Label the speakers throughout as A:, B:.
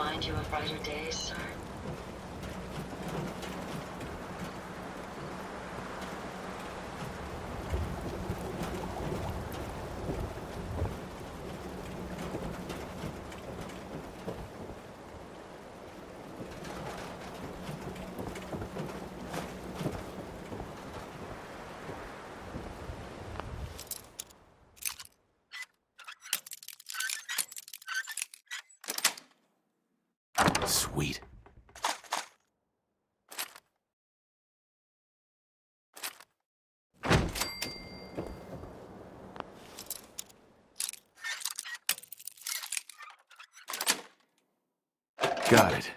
A: remind you of brighter days, sir?
B: Sweet. Got it.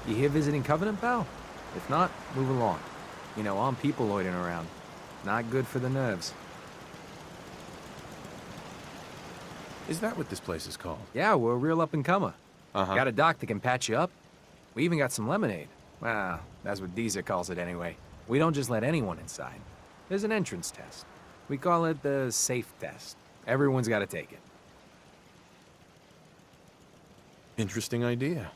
C: You here visiting Covenant, pal? If not, move along. You know, armed people loitering around. Not good for the nerves.
B: Is that what this place is called?
C: Yeah, we're a real up-and-comer.
B: Uh-huh.
C: Got a doc that can patch you up. We even got some lemonade. Well, that's what Deezer calls it anyway. We don't just let anyone inside. There's an entrance test. We call it the safe test. Everyone's got to take it.
B: Interesting idea.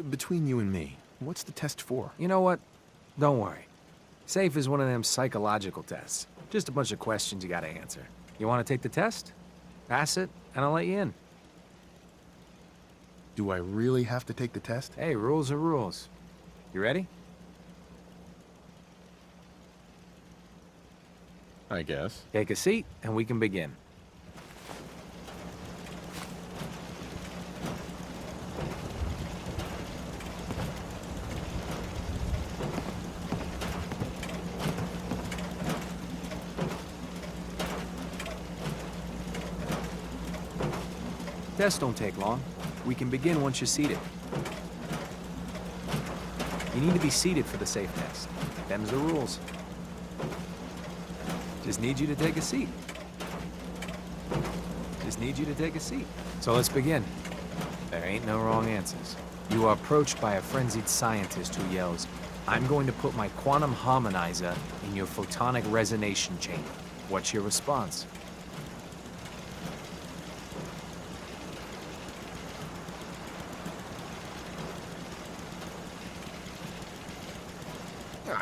B: Between you and me, what's the test for?
C: You know what? Don't worry. Safe is one of them psychological tests. Just a bunch of questions you gotta answer. You wanna take the test? Pass it, and I'll let you in.
B: Do I really have to take the test?
C: Hey, rules are rules. You ready?
B: I guess.
C: Take a seat, and we can begin. Test don't take long. We can begin once you're seated. You need to be seated for the safe test. Them's the rules. Just need you to take a seat. Just need you to take a seat. So let's begin. There ain't no wrong answers. You are approached by a frenzied scientist who yells, "I'm going to put my quantum harmonizer in your photonic resonation chamber." What's your response?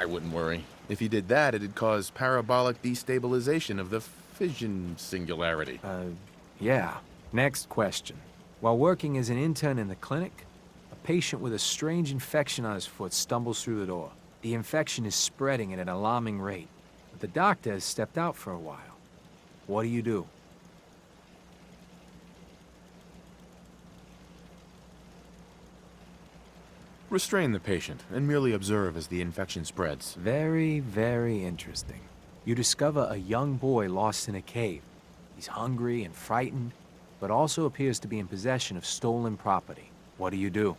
B: I wouldn't worry. If he did that, it'd cause parabolic destabilization of the fission singularity.
C: Yeah. Next question. While working as an intern in the clinic, a patient with a strange infection on his foot stumbles through the door. The infection is spreading at an alarming rate, but the doctor has stepped out for a while. What do you do?
B: Restrain the patient and merely observe as the infection spreads.
C: Very, very interesting. You discover a young boy lost in a cave. He's hungry and frightened, but also appears to be in possession of stolen property. What do you do?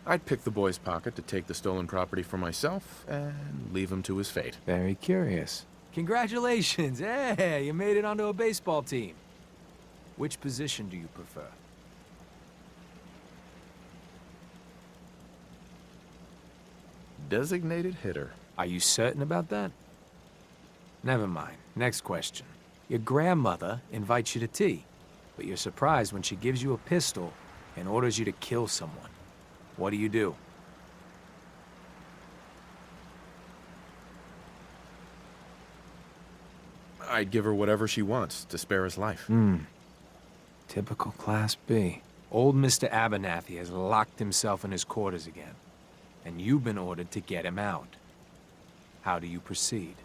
B: I'd pick the boy's pocket to take the stolen property for myself and leave him to his fate.
C: Very curious. Congratulations! Hey, you made it onto a baseball team. Which position do you prefer?
B: Designated hitter.
C: Are you certain about that? Never mind. Next question. Your grandmother invites you to tea, but you're surprised when she gives you a pistol and orders you to kill someone. What do you do?
B: I'd give her whatever she wants to spare his life.
C: Typical Class B. Old Mr. Abernathy has locked himself in his quarters again, and you've been ordered to get him out. How do you proceed?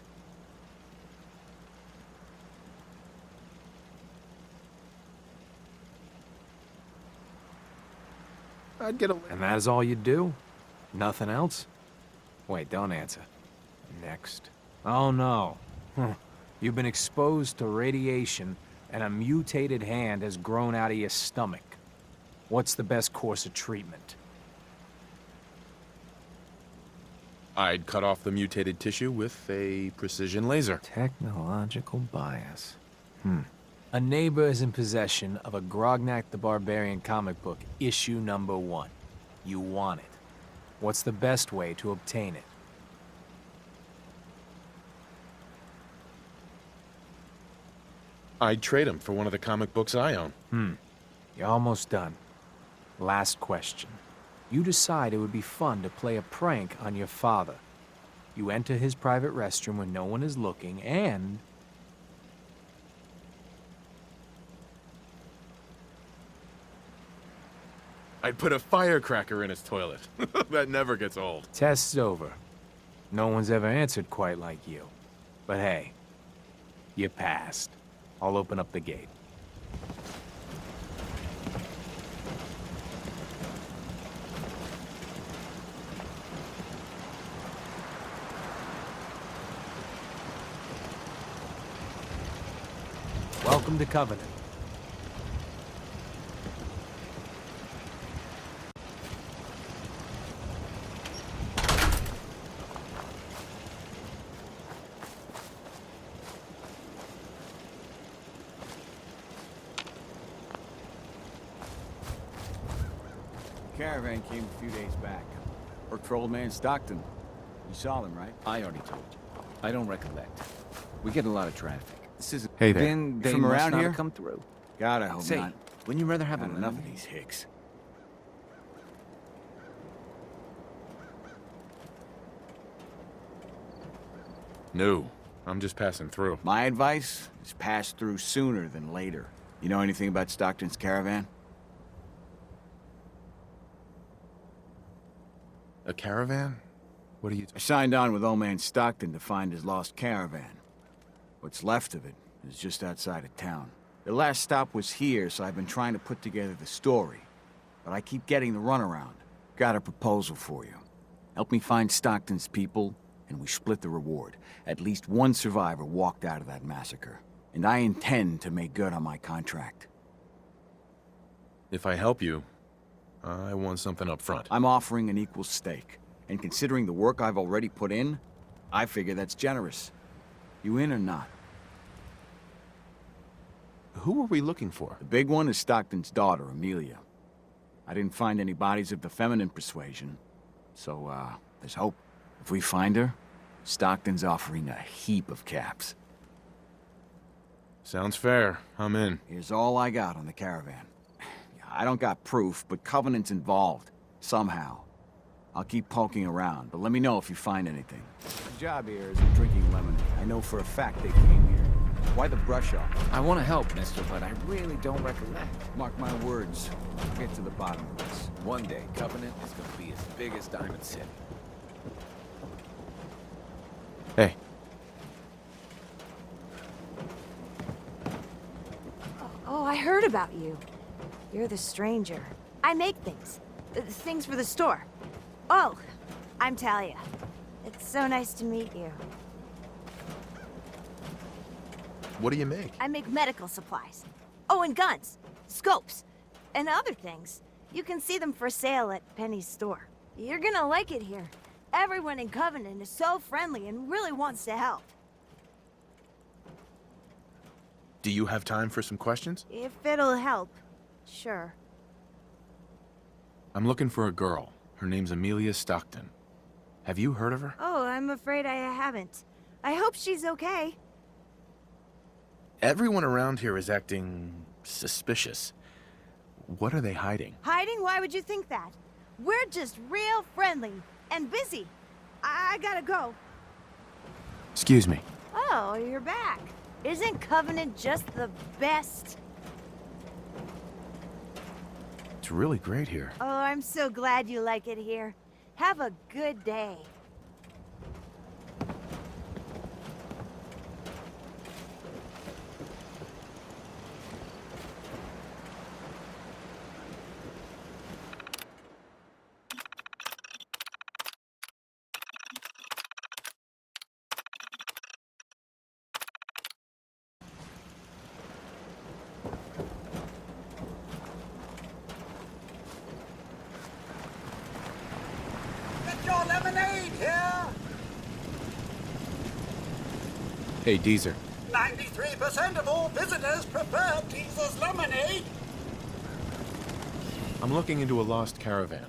B: I'd get a...
C: And that is all you do? Nothing else? Wait, don't answer. Next. Oh no. You've been exposed to radiation and a mutated hand has grown out of your stomach. What's the best course of treatment?
B: I'd cut off the mutated tissue with a precision laser.
C: Technological bias. A neighbor is in possession of a Grognak the Barbarian comic book, issue number 1. You want it. What's the best way to obtain it?
B: I'd trade him for one of the comic books I own.
C: You're almost done. Last question. You decide it would be fun to play a prank on your father. You enter his private restroom when no one is looking, and...
B: I'd put a firecracker in his toilet. That never gets old.
C: Test's over. No one's ever answered quite like you. But hey, you passed. I'll open up the gate. Welcome to Covenant.
A: Caravan came a few days back. Worked for old man Stockton. You saw them, right?
D: I already told you. I don't recollect. We get a lot of traffic.
A: This isn't...
B: Hey there.
D: Then they
A: From
D: must
A: around
D: not
A: here?
D: have come through.
A: God, I hope
D: Say,
A: not.
D: wouldn't you rather have
A: Had
D: a
A: enough of
D: lemonade?
A: these hicks.
B: No, I'm just passing through.
A: My advice is pass through sooner than later. You know anything about Stockton's caravan?
B: A caravan? What are you...
A: I signed on with old man Stockton to find his lost caravan. What's left of it is just outside of town. The last stop was here, so I've been trying to put together the story. But I keep getting the runaround. Got a proposal for you. Help me find Stockton's people, and we split the reward. At least one survivor walked out of that massacre. And I intend to make good on my contract.
B: If I help you, I want something up front.
A: I'm offering an equal stake. And considering the work I've already put in, I figure that's generous. You in or not?
B: Who are we looking for?
A: The big one is Stockton's daughter, Amelia. I didn't find any bodies of the feminine persuasion, so, there's hope. If we find her, Stockton's offering a heap of caps.
B: Sounds fair. I'm in.
A: Here's all I got on the caravan. I don't got proof, but Covenant's involved. Somehow. I'll keep poking around, but let me know if you find anything. The job here isn't drinking lemonade. I know for a fact they came here. Why the brush off?
D: I want to help, mister, but I really don't recollect.
A: Mark my words. We'll get to the bottom of this.
D: One day, Covenant is going to be as big as Diamond City.
B: Hey,
E: Oh, I heard about you. You're the stranger. I make things. Things for the store. Oh, I'm Talia. It's so nice to meet you.
B: what do you make?
E: I make medical supplies. Oh, and guns, scopes, and other things. You can see them for sale at Penny's store. You're gonna like it here. Everyone in Covenant is so friendly and really wants to help.
B: Do you have time for some questions?
E: If it'll help, sure.
B: I'm looking for a girl. Her name's Amelia Stockton. Have you heard of her?
E: Oh, I'm afraid I haven't. I hope she's okay.
B: Everyone around here is acting suspicious. What are they hiding?
E: Hiding? Why would you think that? We're just real friendly and busy. I gotta go.
B: Excuse me.
E: Oh, you're back. Isn't Covenant just the best?
B: It's really great here.
E: Oh, I'm so glad you like it here. Have a good day.
F: Get your lemonade here!
B: Hey, Deezer.
F: 93% of all visitors prefer Teaser's lemonade.
B: I'm looking into a lost caravan.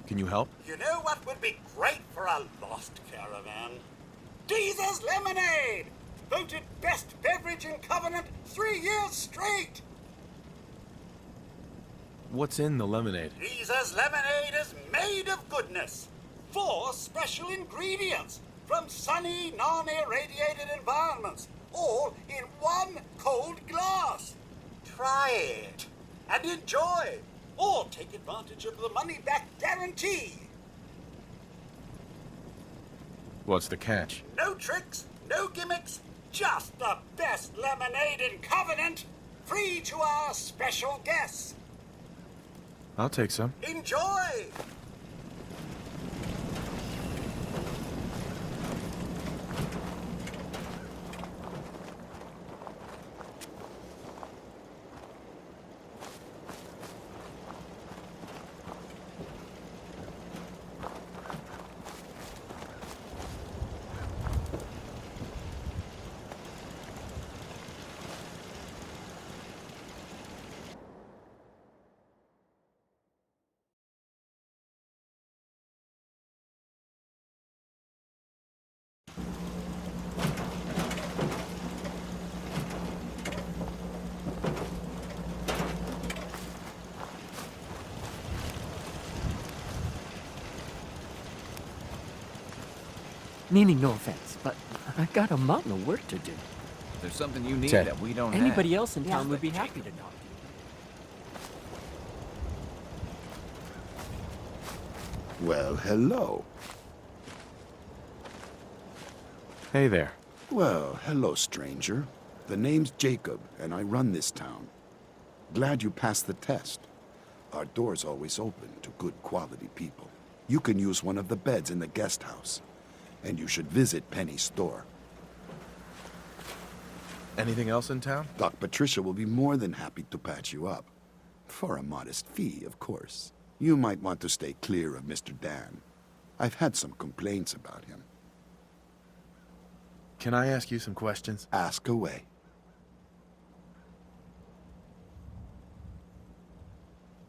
B: Can you help?
F: You know what would be great for a lost caravan? Teaser's lemonade! Voted best beverage in Covenant 3 years straight!
B: What's in the lemonade?
F: Teaser's lemonade is made of goodness. 4 special ingredients from sunny, non-irradiated environments, all in 1 cold glass. Try it and enjoy, or take advantage of the money-back guarantee.
B: What's the catch?
F: No tricks, no gimmicks, just the best lemonade in Covenant, free to our special guests.
B: I'll take some.
F: Enjoy!
G: Meaning no offense, but I got a mountain of work to do.
D: If there's something you need
B: Ted.
D: that we don't
G: Anybody
D: have.
G: else in town would be happy to know.
H: Well, hello.
B: Hey there.
H: Well, hello, stranger. The name's Jacob, and I run this town. Glad you passed the test. Our door's always open to good quality people. You can use one of the beds in the guest house, and you should visit Penny's store.
B: Anything else in town?
H: Doc Patricia will be more than happy to patch you up. For a modest fee, of course. You might want to stay clear of Mr. Dan. I've had some complaints about him.
B: Can I ask you some questions?
H: Ask away.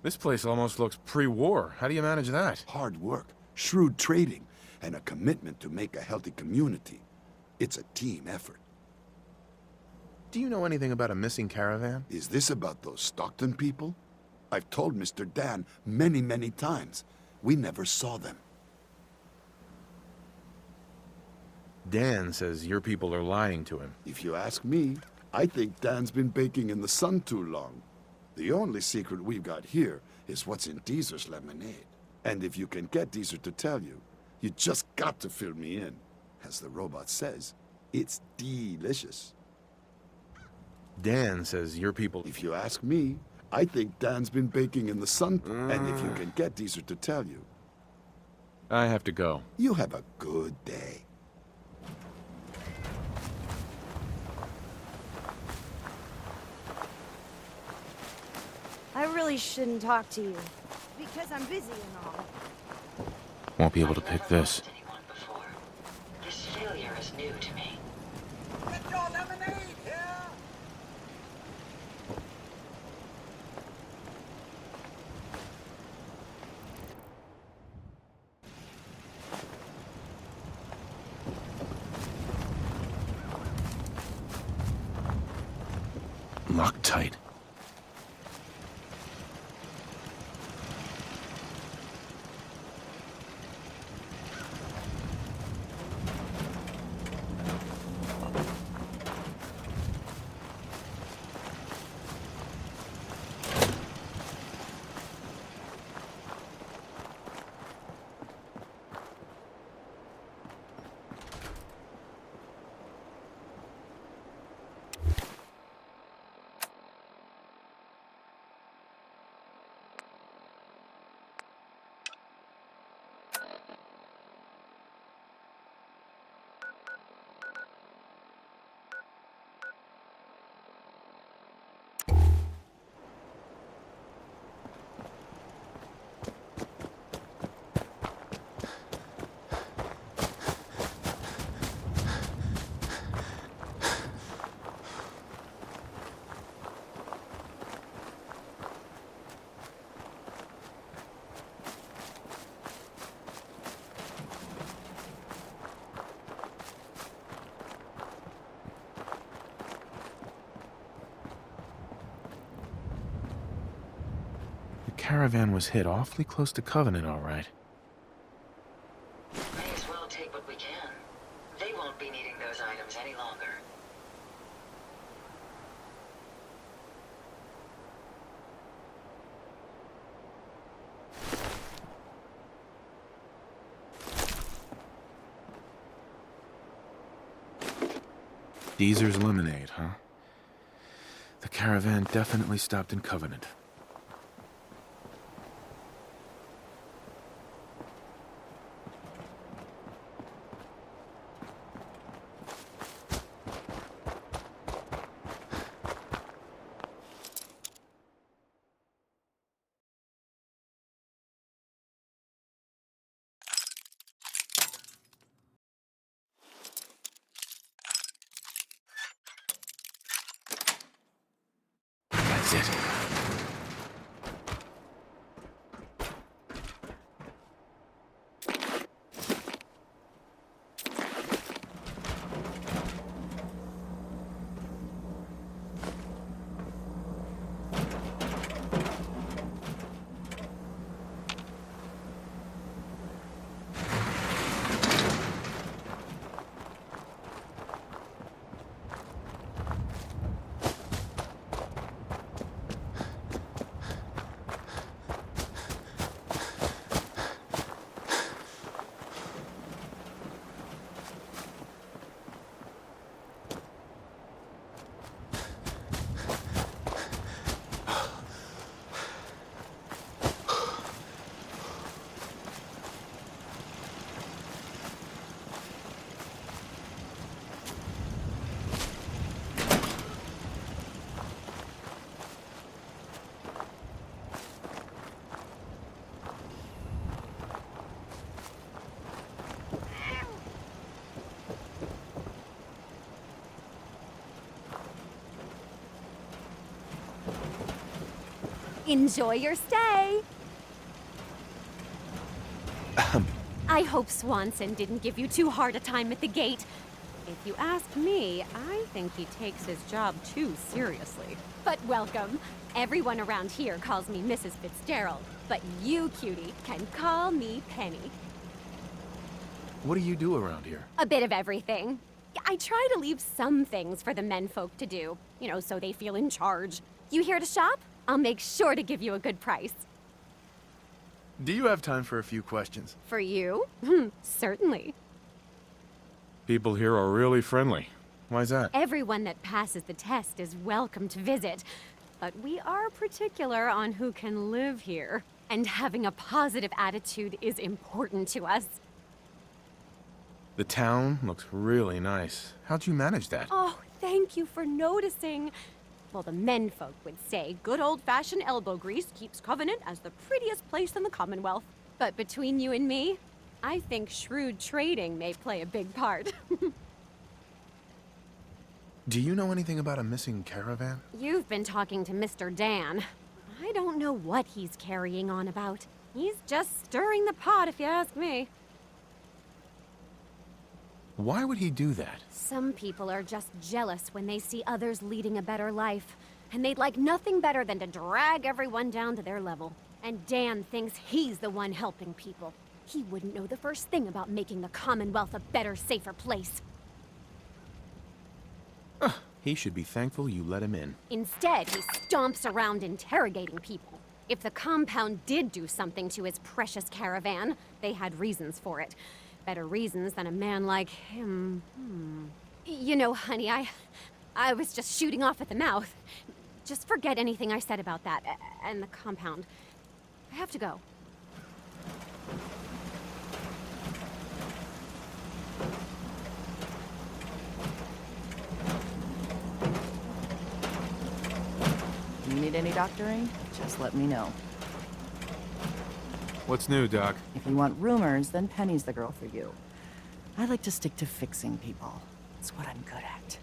B: This place almost looks pre-war. How do you manage that?
H: Hard work, shrewd trading, and a commitment to make a healthy community. It's a team effort.
B: Do you know anything about a missing caravan?
H: Is this about those Stockton people? I've told Mr. Dan many, many times. We never saw them.
B: Dan says your people are lying to him.
H: If you ask me, I think Dan's been baking in the sun too long. The only secret we've got here is what's in Deezer's lemonade. And if you can get Deezer to tell you, you just got to fill me in. As the robot says, it's delicious.
B: Dan says your people...
H: If you ask me, I think Dan's been baking in the sun. And if you can get Deezer to tell you,
B: I have to go.
H: you have a good day.
E: I really shouldn't talk to you, because I'm busy and all.
B: Won't be able to pick this.
I: This failure is new to me.
F: Get your lemonade here!
B: Locked tight. Caravan was hit awfully close to Covenant, all right.
I: May as well take what we can. They won't be needing those items any longer.
B: Deezer's lemonade, huh? The caravan definitely stopped in Covenant. That's it.
J: Enjoy your stay. I hope Swanson didn't give you too hard a time at the gate. If you ask me, I think he takes his job too seriously. But welcome. Everyone around here calls me Mrs. Fitzgerald, but you, cutie, can call me Penny.
B: What do you do around here?
J: A bit of everything. I try to leave some things for the menfolk to do, so they feel in charge. You here to shop? I'll make sure to give you a good price.
B: Do you have time for a few questions?
J: For you? Certainly.
B: People here are really friendly. Why's that?
J: Everyone that passes the test is welcome to visit. But we are particular on who can live here. And having a positive attitude is important to us.
B: The town looks really nice. How'd you manage that?
J: Oh, thank you for noticing. Well, the menfolk would say good old-fashioned elbow grease keeps Covenant as the prettiest place in the Commonwealth. But between you and me, I think shrewd trading may play a big part.
B: Do you know anything about a missing caravan?
J: You've been talking to Mr. Dan. I don't know what he's carrying on about. He's just stirring the pot, if you ask me.
B: Why would he do that?
J: Some people are just jealous when they see others leading a better life. And they'd like nothing better than to drag everyone down to their level. And Dan thinks he's the one helping people. He wouldn't know the first thing about making the Commonwealth a better, safer place.
B: He should be thankful you let him in.
J: Instead, he stomps around interrogating people. If the compound did do something to his precious caravan, they had reasons for it. Better reasons than a man like him. You know, honey, I was just shooting off at the mouth. Just forget anything I said about that and the compound. I have to go.
K: You need any doctoring? Just let me know.
B: What's new, Doc?
K: If you want rumors, then Penny's the girl for you. I like to stick to fixing people. It's what I'm good at.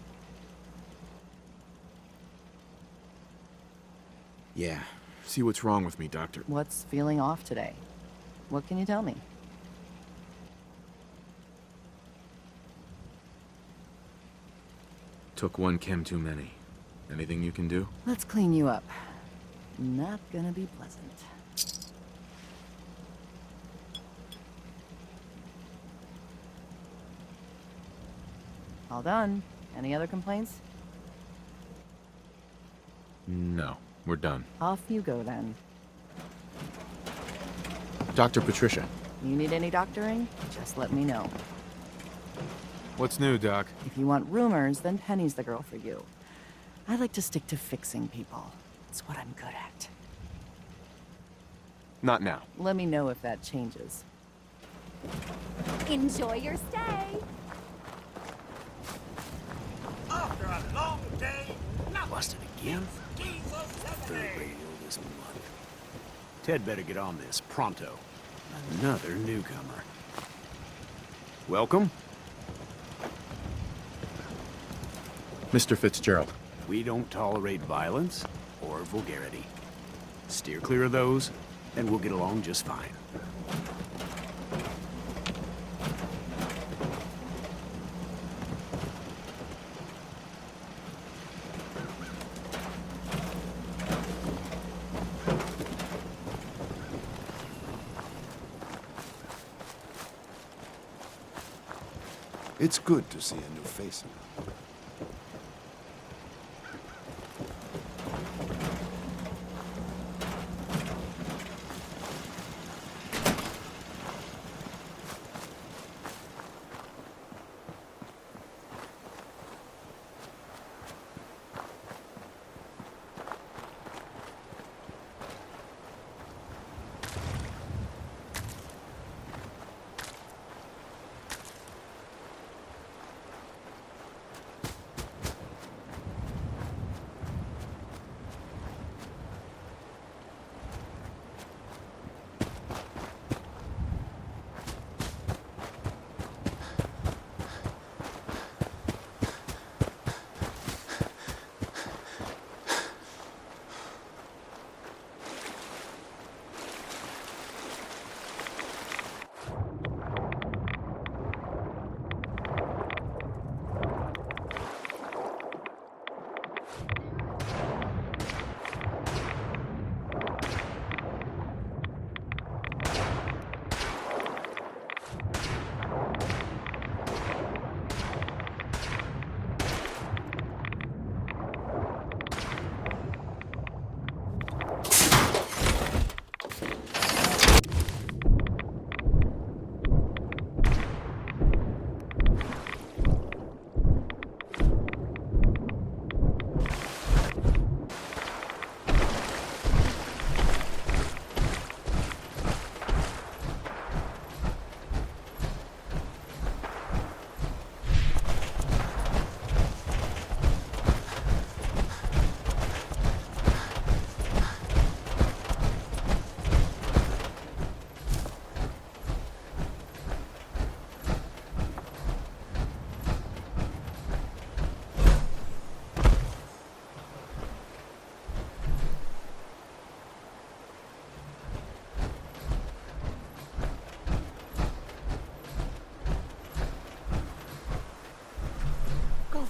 B: Yeah. See what's wrong with me, Doctor.
K: What's feeling off today? What can you tell me?
B: Took one chem too many. Anything you can do?
K: Let's clean you up. Not gonna be pleasant. All done. Any other complaints?
B: No. We're done.
K: Off you go then.
B: Dr. Patricia.
K: You need any doctoring? Just let me know.
B: What's new, Doc?
K: If you want rumors, then Penny's the girl for you. I like to stick to fixing people. It's what I'm good at.
B: Not now.
K: Let me know if that changes.
J: Enjoy your stay.
F: After a long day, nothing
D: Busted again?
F: beats Jesus
D: Third
F: 70.
D: radio this month. Ted better get on this, pronto. Another newcomer. Welcome.
B: Mr. Fitzgerald.
D: We don't tolerate violence or vulgarity. Steer clear of those, and we'll get along just fine.
H: It's good to see a new face around.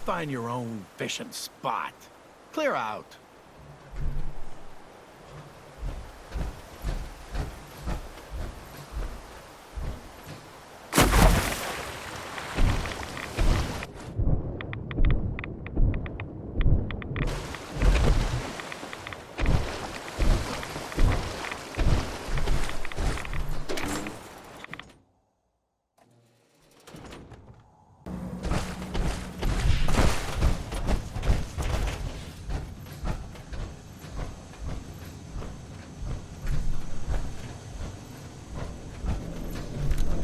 L: find your own fishing spot. Clear out.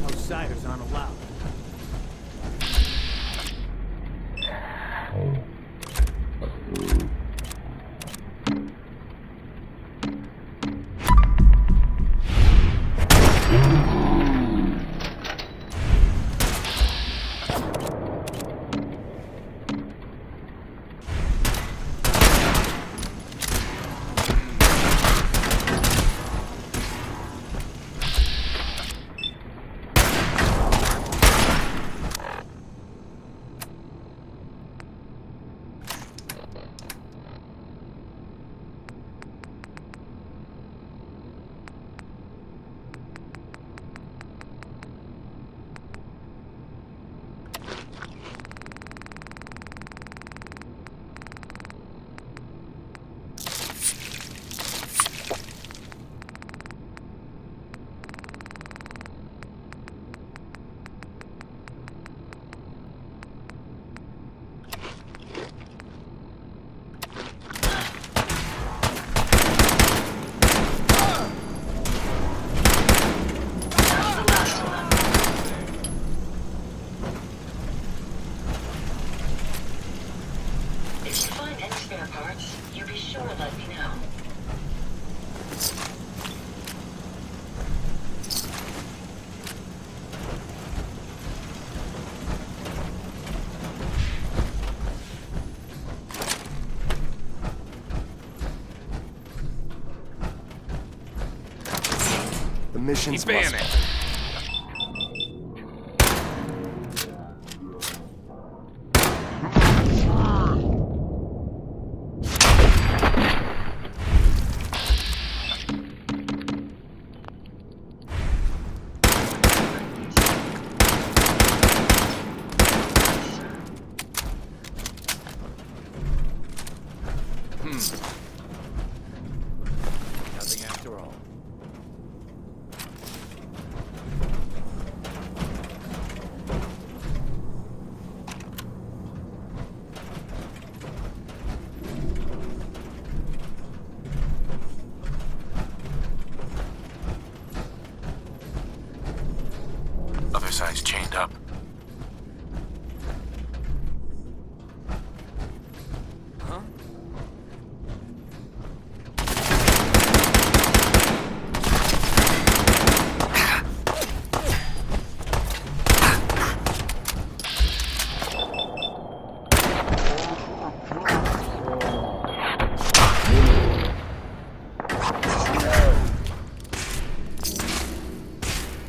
G: Outsiders aren't allowed.
I: If you find any spare parts, you be sure to let me know.
M: The mission's
B: Keep
M: must.
B: it.
L: Nothing after all.
B: Other side's chained up.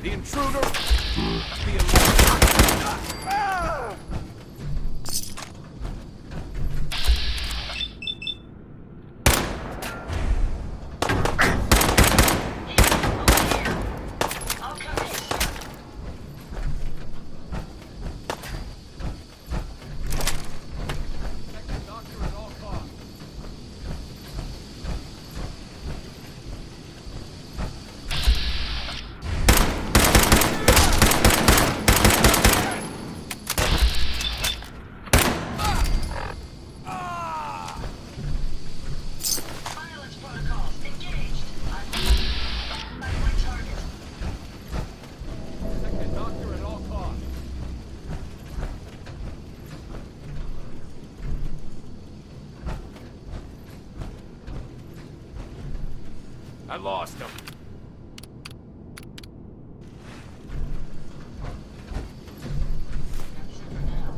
L: The intruder! Be alert.
I: I'll cover you, sir.
L: Doctor at all costs.
I: Violence protocols engaged. I'm by my target.
L: Protect the doctor at all costs. I lost him.
I: That's it for now.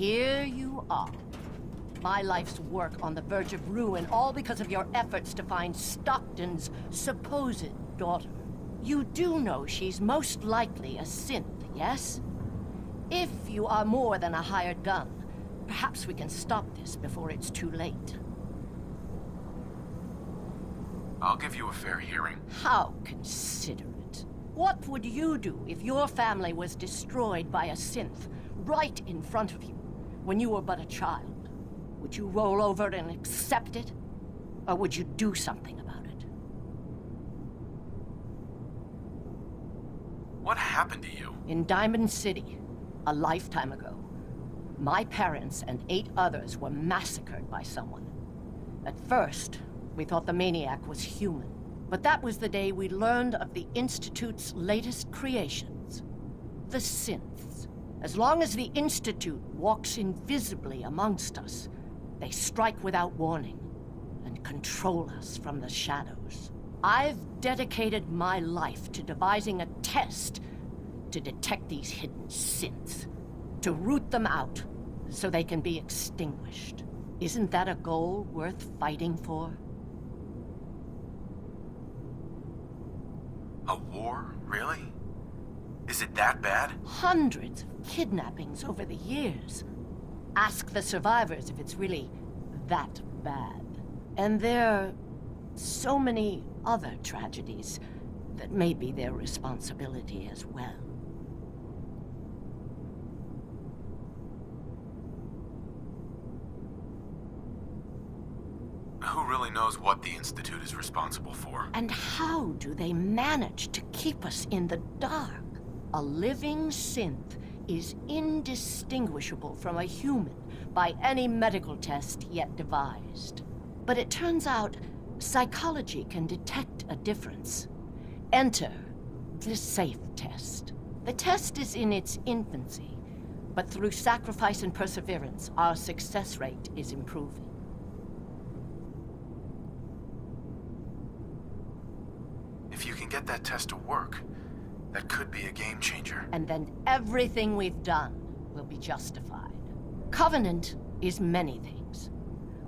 M: here you are. My life's work on the verge of ruin, all because of your efforts to find Stockton's supposed daughter. You do know she's most likely a synth, yes? If you are more than a hired gun, perhaps we can stop this before it's too late.
B: I'll give you a fair hearing.
M: How considerate. What would you do if your family was destroyed by a synth right in front of you when you were but a child? Would you roll over and accept it? Or would you do something about it?
B: What happened to you?
M: In Diamond City, a lifetime ago, my parents and 8 others were massacred by someone. At first, we thought the maniac was human, but that was the day we learned of the Institute's latest creations, the synths. As long as the Institute walks invisibly amongst us, they strike without warning and control us from the shadows. I've dedicated my life to devising a test to detect these hidden synths, to root them out so they can be extinguished. Isn't that a goal worth fighting for?
B: A war? Really? Is it that bad?
M: Hundreds of kidnappings over the years. Ask the survivors if it's really that bad. And there are so many other tragedies that may be their responsibility as well.
B: Who really knows what the Institute is responsible for?
M: And how do they manage to keep us in the dark? A living synth is indistinguishable from a human by any medical test yet devised. But it turns out psychology can detect a difference. Enter the SAFE test. The test is in its infancy, but through sacrifice and perseverance, our success rate is improving.
B: If you can get that test to work, that could be a game changer.
M: And then everything we've done will be justified. Covenant is many things.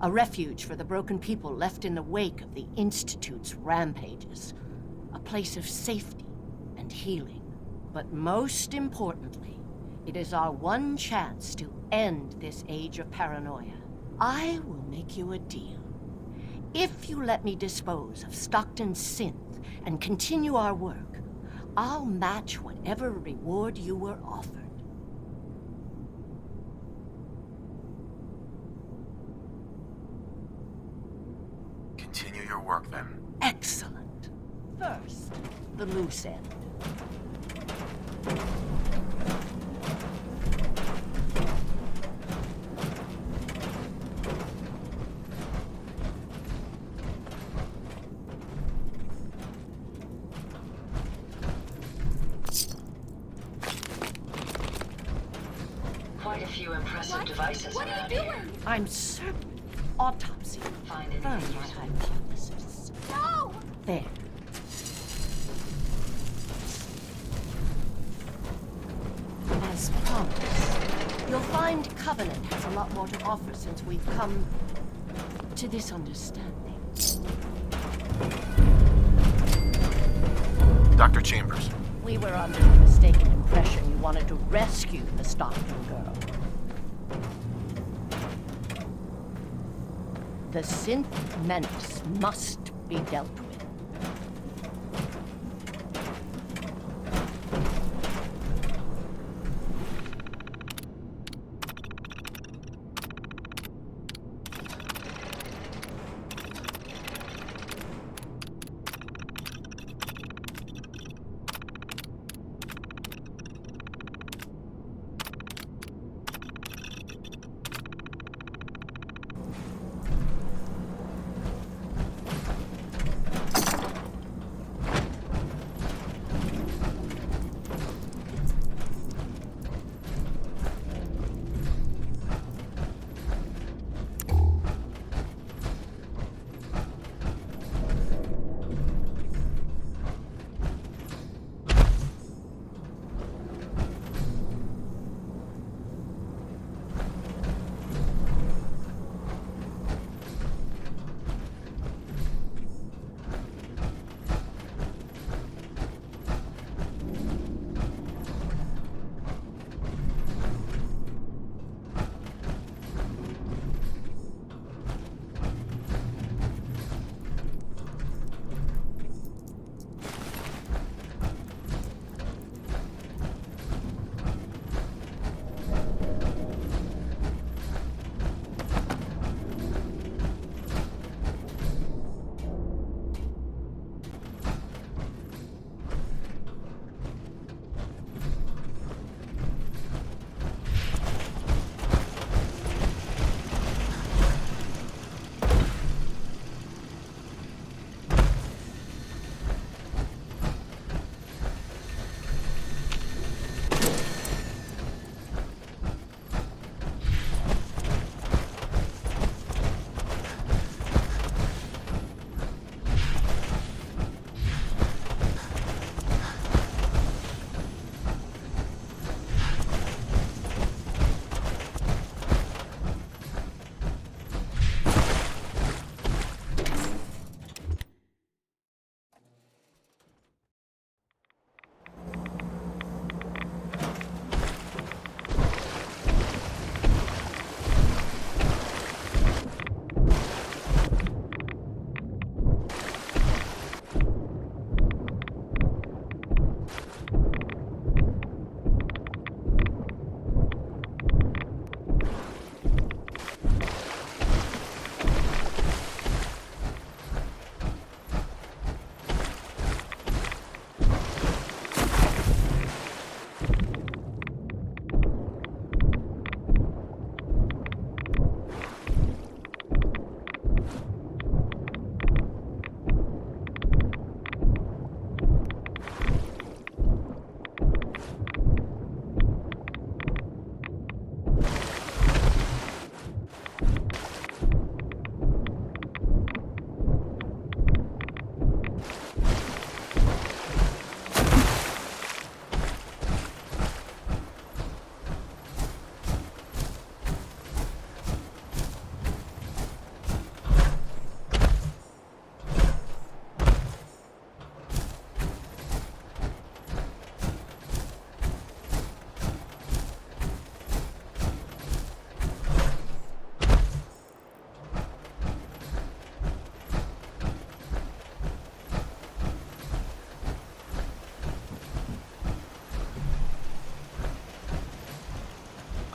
M: A refuge for the broken people left in the wake of the Institute's rampages. A place of safety and healing. But most importantly, it is our one chance to end this age of paranoia. I will make you a deal. If you let me dispose of Stockton's synth and continue our work, I'll match whatever reward you were offered.
B: Continue your work, then.
M: Excellent. First, the loose end.
I: Quite a few impressive devices around here.
M: I'm certain autopsy confirmed my hypothesis.
E: No!
M: There. As promised, you'll find Covenant has a lot more to offer since we've come to this understanding.
B: Dr. Chambers.
M: We were under the mistaken impression you wanted to rescue the Stockton girl. The synth menace must be dealt with.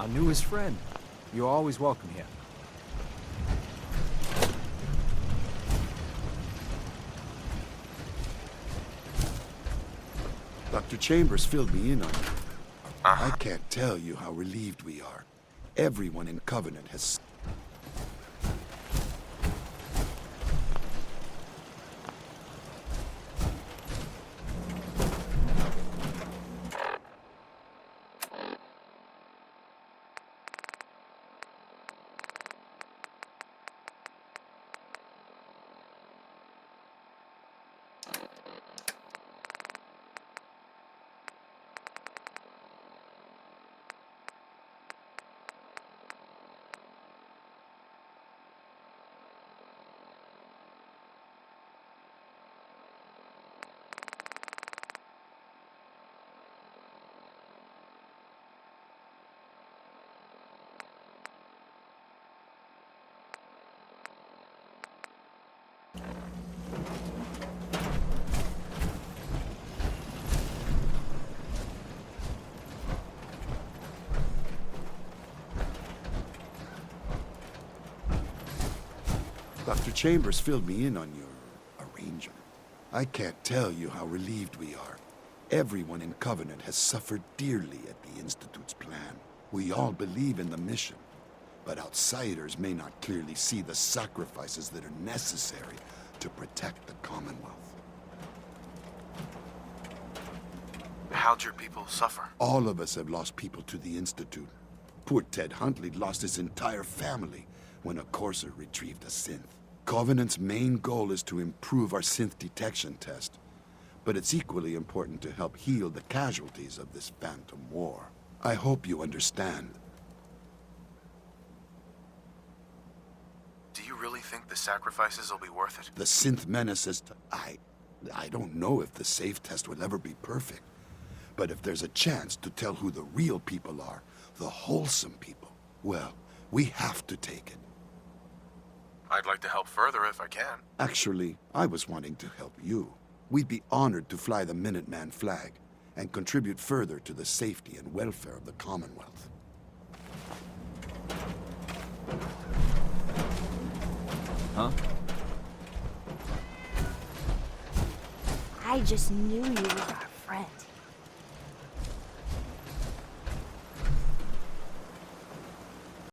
C: our newest friend. You're always welcome here.
H: Dr. Chambers filled me in on you. I can't tell you how relieved we are. Everyone in Covenant has... Dr. Chambers filled me in on your arrangement. I can't tell you how relieved we are. Everyone in Covenant has suffered dearly at the Institute's plan. We all believe in the mission, but outsiders may not clearly see the sacrifices that are necessary to protect the Commonwealth.
B: How'd your people suffer?
H: All of us have lost people to the Institute. Poor Ted Huntley lost his entire family when a courser retrieved a synth. Covenant's main goal is to improve our synth detection test, but it's equally important to help heal the casualties of this phantom war. I hope you understand.
B: Do you really think the sacrifices will be worth it?
H: The synth menace is... I don't know if the safe test will ever be perfect, but if there's a chance to tell who the real people are, the wholesome people, well, we have to take it.
B: I'd like to help further if I can.
H: Actually, I was wanting to help you. We'd be honored to fly the Minuteman flag and contribute further to the safety and welfare of the Commonwealth.
C: Huh?
E: I just knew you were our friend.